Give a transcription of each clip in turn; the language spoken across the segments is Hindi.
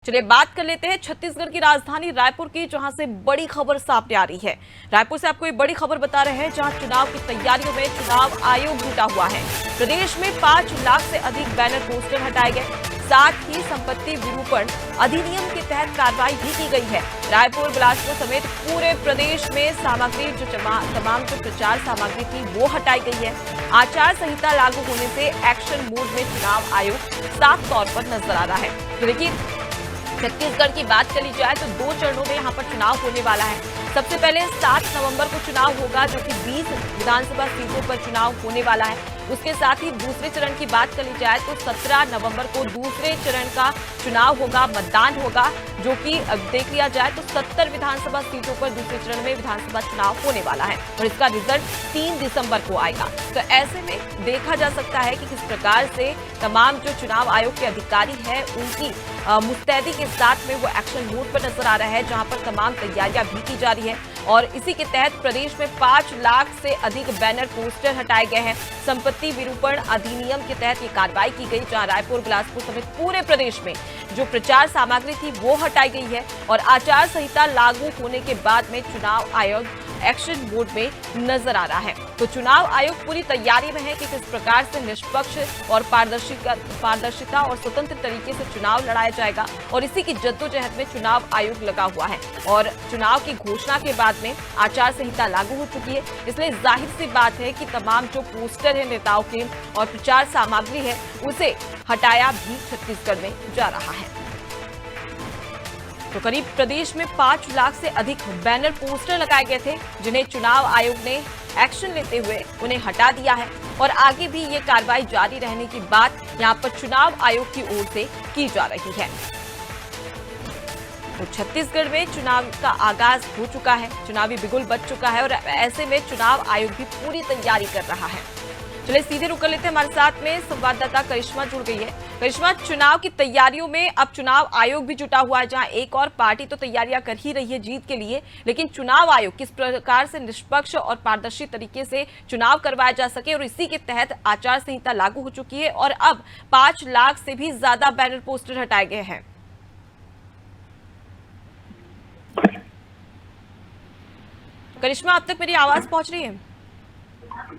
चलिए बात कर लेते हैं छत्तीसगढ़ की राजधानी रायपुर की, जहां से बड़ी खबर सामने आ रही है। रायपुर से आपको एक बड़ी खबर बता रहे हैं, जहां चुनाव की तैयारियों में चुनाव आयोग जुटा हुआ है। प्रदेश में 5 लाख से अधिक बैनर पोस्टर हटाए गए, साथ ही संपत्ति विरूपण अधिनियम के तहत कार्रवाई भी की गई है। रायपुर, बिलासपुर समेत पूरे प्रदेश में सामग्री तमाम जो प्रचार सामग्री थी वो हटाई गई है। आचार संहिता लागू होने से एक्शन मोड में चुनाव आयोग साफ तौर पर नजर आ रहा है। देखिए, छत्तीसगढ़ की बात करी जाए तो 2 चरणों में यहाँ पर चुनाव होने वाला है। सबसे पहले 7 नवंबर को चुनाव होगा, जो कि 20 विधानसभा सीटों पर चुनाव होने वाला है। उसके साथ ही दूसरे चरण की बात करी जाए तो 17 नवंबर को दूसरे चरण का चुनाव होगा, मतदान होगा, जो कि देख लिया जाए तो 70 विधानसभा सीटों पर दूसरे चरण में विधानसभा चुनाव होने वाला है और इसका रिजल्ट 3 दिसंबर को आएगा। तो ऐसे में देखा जा सकता है कि किस प्रकार से तमाम जो चुनाव आयोग के अधिकारी हैं उनकी मुस्तैदी के साथ में वो एक्शन मोड पर नजर आ रहा है, जहां पर तमाम तैयारियां भी की जा रही है। और इसी के तहत प्रदेश में 5 लाख से अधिक बैनर पोस्टर हटाए गए हैं। संपत्ति विरूपण अधिनियम के तहत ये कार्रवाई की गई, जहां रायपुर, बिलासपुर समेत पूरे प्रदेश में जो प्रचार सामग्री थी वो हटाई गई है और आचार संहिता लागू होने के बाद में चुनाव आयोग एक्शन मोड में नजर आ रहा है। तो चुनाव आयोग पूरी तैयारी में है कि किस प्रकार से निष्पक्ष और पारदर्शिता और स्वतंत्र तरीके से चुनाव लड़ाया जाएगा और इसी की जद्दोजहद में चुनाव आयोग लगा हुआ है। और चुनाव की घोषणा के बाद में आचार संहिता लागू हो चुकी है, इसलिए जाहिर सी बात है कि तमाम जो पोस्टर है नेताओं के और प्रचार सामग्री है उसे हटाया भी छत्तीसगढ़ में जा रहा है। तो करीब प्रदेश में 5 लाख से अधिक बैनर पोस्टर लगाए गए थे, जिन्हें चुनाव आयोग ने एक्शन लेते हुए उन्हें हटा दिया है और आगे भी ये कार्रवाई जारी रहने की बात यहां पर चुनाव आयोग की ओर से की जा रही है। तो छत्तीसगढ़ में चुनाव का आगाज हो चुका है, चुनावी बिगुल बज चुका है और ऐसे में चुनाव आयोग भी पूरी तैयारी कर रहा है। चलिए सीधे रुक कर लेते हैं, हमारे साथ में संवाददाता करिश्मा जुड़ गई है। करिश्मा, चुनाव की तैयारियों में अब चुनाव आयोग भी जुटा हुआ है, जहां एक और पार्टी तो तैयारियां कर ही रही है जीत के लिए, लेकिन चुनाव आयोग किस प्रकार से निष्पक्ष और पारदर्शी तरीके से चुनाव करवाया जा सके और इसी के तहत आचार संहिता लागू हो चुकी है और अब 5 लाख से भी ज्यादा बैनर पोस्टर हटाए गए हैं। करिश्मा, अब तक मेरी आवाज पहुंच रही है?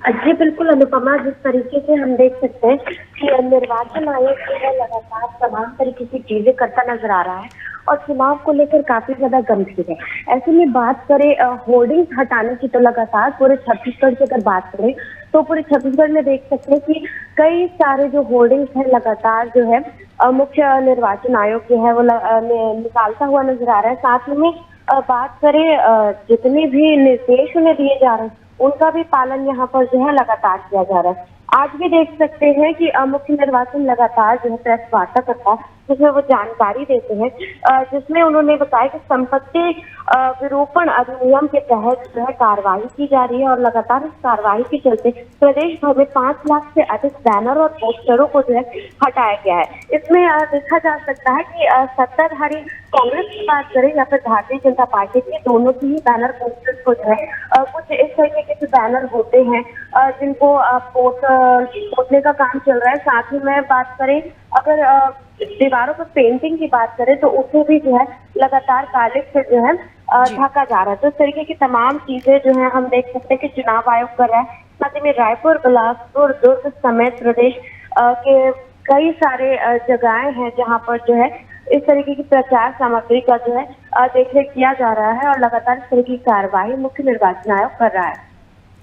जी बिल्कुल अनुपमा, जिस तरीके से हम देख सकते हैं कि निर्वाचन आयोग जो है लगातार तमाम तरीके की चीजें करता नजर आ रहा है और चुनाव को लेकर काफी ज्यादा गंभीर है। ऐसे में बात करें होर्डिंग्स हटाने की, तो लगातार पूरे छत्तीसगढ़ की अगर बात करें तो पूरे छत्तीसगढ़ में देख सकते हैं कि कई सारे जो होर्डिंग्स है लगातार जो है मुख्य निर्वाचन आयोग जो है वो निकालता हुआ नजर आ रहा है। साथ में बात करें जितने भी निर्देश उन्हें दिए जा रहे हैं उनका भी पालन यहाँ पर जो है लगातार किया जा रहा है। आज भी देख सकते हैं कि मुख्य निर्वाचन लगातार जो है प्रेस वार्ता करता है, जिसमें वो जानकारी देते हैं, जिसमें उन्होंने बताया कि संपत्ति विरूपण अधिनियम के तहत जो है कार्रवाई की जा रही है और लगातार इस कार्रवाई के चलते प्रदेश भर में 5 लाख से अधिक बैनर और पोस्टरों को जो है हटाया गया है। इसमें देखा जा सकता है कि सत्ताधारी कांग्रेस की बात करें या फिर भारतीय जनता पार्टी की, दोनों की ही बैनर पोस्टर्स को जो है कुछ इस तरीके के बैनर होते हैं जिनको पोतने का काम चल रहा है। साथ ही में बात करें अगर दीवारों पर पेंटिंग की बात करें तो उसे भी जो है लगातार काले से जो है ढका जा रहा है। तो इस तरीके की तमाम चीजें जो है हम देख सकते हैं कि चुनाव आयोग कर रहा है। साथ ही में रायपुर, बिलासपुर, दुर्ग समेत प्रदेश के कई सारे जगहें हैं जहां पर जो है इस तरीके की प्रचार सामग्री का जो है देखरेख किया जा रहा है और लगातार इस तरह की कार्रवाई मुख्य निर्वाचन आयोग कर रहा है।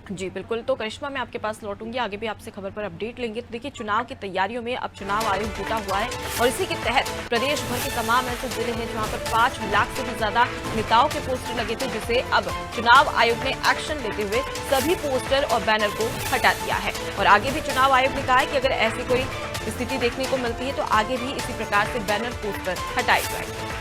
जी बिल्कुल, तो करिश्मा मैं आपके पास लौटूंगी, आगे भी आपसे खबर पर अपडेट लेंगे। तो देखिए, चुनाव की तैयारियों में अब चुनाव आयोग जुटा हुआ है और इसी के तहत प्रदेश भर के तमाम ऐसे जिले हैं जहां पर 5 लाख से भी ज्यादा नेताओं के पोस्टर लगे थे, जिसे अब चुनाव आयोग ने एक्शन लेते हुए सभी पोस्टर और बैनर को हटा दिया है। और आगे भी चुनाव आयोग ने कहा है कि अगर ऐसी कोई स्थिति देखने को मिलती है तो आगे भी इसी प्रकार से बैनर पोस्टर हटाए जाएंगे।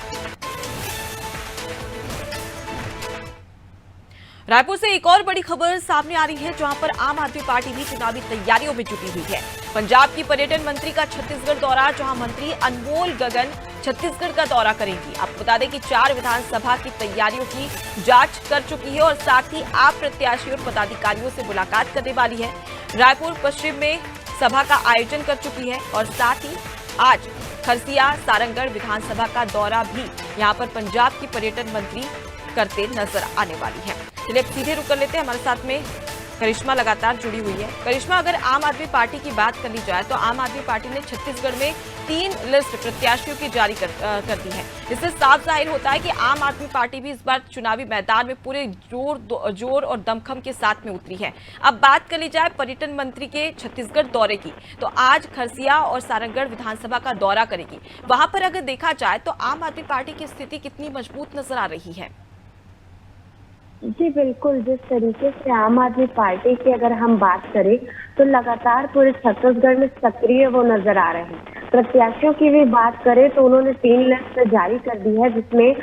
रायपुर से एक और बड़ी खबर सामने आ रही है, जहां पर आम आदमी पार्टी भी चुनावी तैयारियों में जुटी हुई है। पंजाब की पर्यटन मंत्री का छत्तीसगढ़ दौरा, जहां मंत्री अनमोल गगन छत्तीसगढ़ का दौरा करेंगी। आपको बता दें कि 4 विधानसभा की तैयारियों की जांच कर चुकी है और साथ ही आप प्रत्याशी और पदाधिकारियों से मुलाकात करने वाली है। रायपुर पश्चिम में सभा का आयोजन कर चुकी है और साथ ही आज खरसिया सारंगगढ़ विधानसभा का दौरा भी यहां पर पंजाब की पर्यटन मंत्री करते नजर आने वाली है। चलिए अब सीधे रुक कर लेते हैं, हमारे साथ में करिश्मा लगातार जुड़ी हुई है। करिश्मा, अगर आम आदमी पार्टी की बात कर ली जाए तो आम आदमी पार्टी ने छत्तीसगढ़ में 3 लिस्ट प्रत्याशियों की जारी कर दी है। इससे साफ जाहिर होता है कि आम आदमी पार्टी भी इस बार चुनावी मैदान में पूरे जोर और दमखम के साथ में उतरी है। अब बात कर ली जाए पर्यटन मंत्री के छत्तीसगढ़ दौरे की, तो आज खरसिया और सारंगगढ़ विधानसभा का दौरा करेगी। वहां पर अगर देखा जाए तो आम आदमी पार्टी की स्थिति कितनी मजबूत नजर आ रही है? जी बिल्कुल, जिस तरीके से आम आदमी पार्टी की अगर हम बात करें तो लगातार पूरे छत्तीसगढ़ में सक्रिय वो नजर आ रहे हैं। प्रत्याशियों की भी बात करें तो उन्होंने 3 लिस्ट जारी कर दी है, जिसमें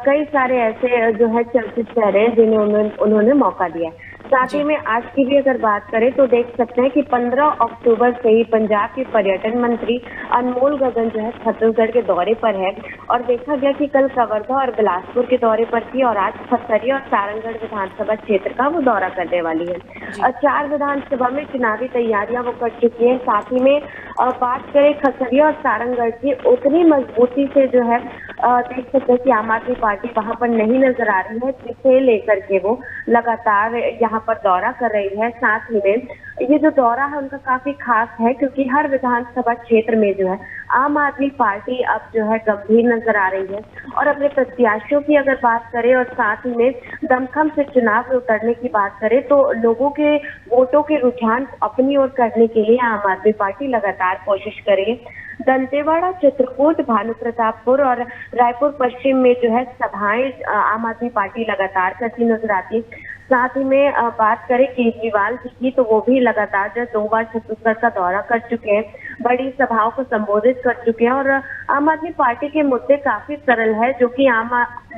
कई सारे ऐसे जो है चर्चित चेहरे हैं जिन्हें उन्होंने मौका दिया है। साथ ही में आज की भी अगर बात करें तो देख सकते हैं कि 15 अक्टूबर से ही पंजाब के पर्यटन मंत्री अनमोल गगन जो है छत्तीसगढ़ के दौरे पर है और देखा गया कि कल कवर्धा और बिलासपुर के दौरे पर थी और आज खरसिया और सारंगगढ़ विधानसभा क्षेत्र का वो दौरा करने वाली है। 4 विधानसभा में चुनावी तैयारियां वो कर चुकी है। साथ ही में बात करें खरसिया और सारंगगढ़ की, उतनी मजबूती से जो है देख सकते हैं कि आम आदमी पार्टी वहां पर नहीं नजर आ रही है, जिसे लेकर के वो लगातार यहाँ पर दौरा कर रही है। साथ ही में ये जो दौरा है उनका काफी खास है क्योंकि हर विधानसभा क्षेत्र में जो है आम आदमी पार्टी अब जो है गंभीर नजर आ रही है और अपने प्रत्याशियों की अगर बात करें और साथ ही में दमखम से चुनाव में उतरने की बात करें तो लोगों के वोटों के रुझान अपनी ओर करने के लिए आम आदमी पार्टी लगातार कोशिश करेगी। दंतेवाड़ा, चित्रकूट, भानु प्रतापपुर और रायपुर पश्चिम में जो है सभाएं आम आदमी पार्टी लगातार करती नजर आती है। साथ ही में बात करें केजरीवाल जी की तो वो भी लगातार जो 2 बार छत्तीसगढ़ का दौरा कर चुके हैं, बड़ी सभाओं को संबोधित कर चुके हैं और आम आदमी पार्टी के मुद्दे काफी सरल है जो कि आम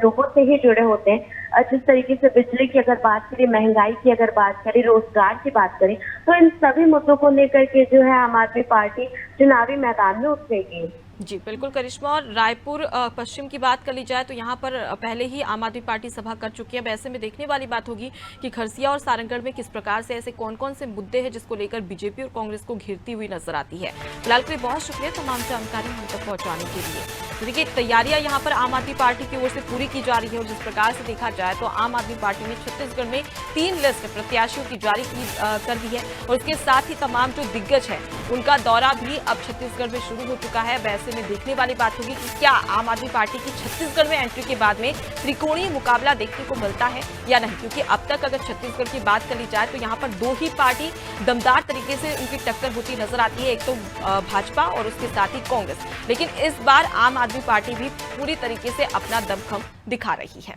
लोगों से ही जुड़े होते हैं। जिस तरीके से बिजली की अगर बात करें, महंगाई की अगर बात करें, रोजगार की बात करें, तो इन सभी मुद्दों को लेकर के जो है आम आदमी पार्टी चुनावी मैदान में उतरेगी। जी बिल्कुल करिश्मा, और रायपुर पश्चिम की बात कर ली जाए तो यहाँ पर पहले ही आम आदमी पार्टी सभा कर चुकी है। अब ऐसे में देखने वाली बात होगी कि खरसिया और सारंगगढ़ में किस प्रकार से ऐसे कौन कौन से मुद्दे हैं जिसको लेकर बीजेपी और कांग्रेस को घिरती हुई नजर आती है। फिलहाल के लिए बहुत शुक्रिया तमाम जानकारी हम तक पहुंचाने के लिए। तो देखिए तैयारियां यहाँ पर आम आदमी पार्टी की ओर से पूरी की जा रही है और जिस प्रकार से देखा जाए तो आम आदमी पार्टी ने छत्तीसगढ़ में 3 लिस्ट प्रत्याशियों की जारी कर दी है और उसके साथ ही तमाम जो दिग्गज है उनका दौरा भी अब छत्तीसगढ़ में शुरू हो चुका है। वैसे में देखने वाली बात होगी कि क्या आम आदमी पार्टी की छत्तीसगढ़ में एंट्री के बाद में त्रिकोणीय मुकाबला देखने को मिलता है या नहीं, क्योंकि अब तक अगर छत्तीसगढ़ की बात कर ली जाए तो यहाँ पर 2 ही पार्टी दमदार तरीके से उनकी टक्कर होती नजर आती है, एक तो भाजपा और उसके साथ ही कांग्रेस। लेकिन इस बार आम आदमी पार्टी भी पूरी तरीके से अपना दमखम दिखा रही है।